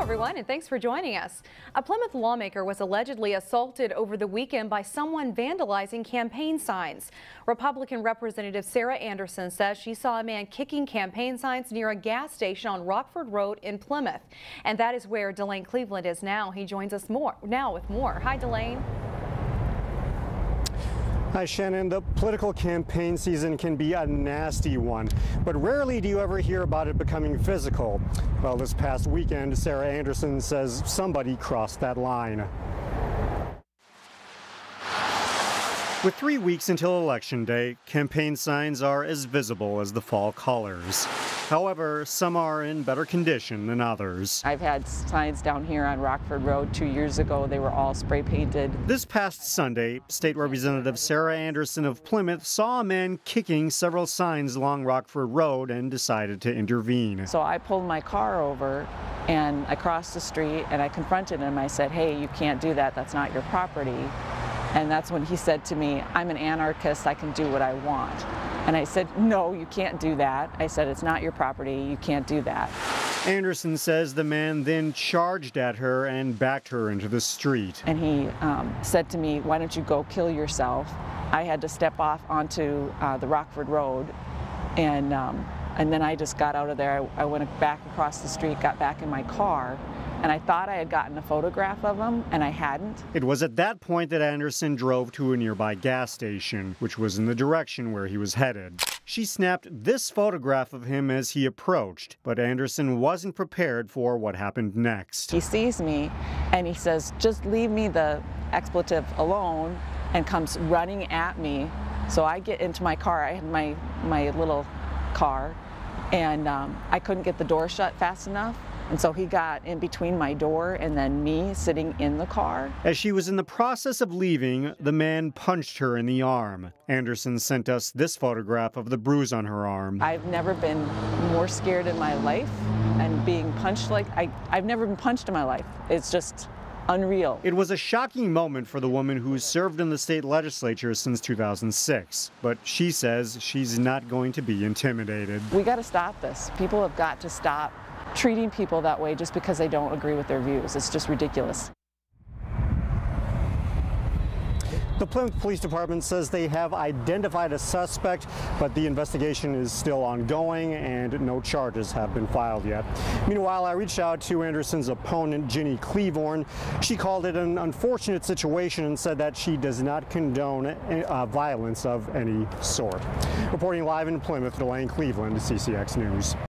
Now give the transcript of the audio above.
everyone, and thanks for joining us. A Plymouth lawmaker was allegedly assaulted over the weekend by someone vandalizing campaign signs. Republican Representative Sarah Anderson says she saw a man kicking campaign signs near a gas station on Rockford Road in Plymouth. And that is where Delane Cleveland is now. He joins us now with more. Hi, Delane. Hi, Shannon. The political campaign season can be a nasty one, but rarely do you ever hear about it becoming physical. Well, this past weekend, Sarah Anderson says somebody crossed that line. With 3 weeks until Election Day, campaign signs are as visible as the fall colors. However, some are in better condition than others. I've had signs down here on Rockford Road 2 years ago. They were all spray painted. This past Sunday, State Representative Sarah Anderson of Plymouth saw a man kicking several signs along Rockford Road and decided to intervene. So I pulled my car over and I crossed the street and I confronted him. I said, "Hey, you can't do that. That's not your property." And that's when he said to me, "I'm an anarchist, I can do what I want." And I said, "No, you can't do that." I said, "It's not your property, you can't do that." Anderson says the man then charged at her and backed her into the street. And he said to me, "Why don't you go kill yourself?" I had to step off onto the Rockford Road, and then I just got out of there. I went back across the street, got back in my car, and I thought I had gotten a photograph of him, and I hadn't. It was at that point that Anderson drove to a nearby gas station, which was in the direction where he was headed. She snapped this photograph of him as he approached, but Anderson wasn't prepared for what happened next. He sees me, and he says, "Just leave me the expletive alone," and comes running at me. So I get into my car. I had my little car, and I couldn't get the door shut fast enough. And so he got in between my door and then me sitting in the car. As she was in the process of leaving, the man punched her in the arm. Anderson sent us this photograph of the bruise on her arm. I've never been more scared in my life, and being punched like I've never been punched in my life. It's just unreal. It was a shocking moment for the woman who's served in the state legislature since 2006, but she says she's not going to be intimidated. We got to stop this. People have got to stop treating people that way just because they don't agree with their views. It's just ridiculous. The Plymouth Police Department says they have identified a suspect, but the investigation is still ongoing and no charges have been filed yet. Meanwhile, I reached out to Anderson's opponent, Ginny Cleve. She called it an unfortunate situation and said that she does not condone violence of any sort. Reporting live in Plymouth, Delane Cleveland, CCX News.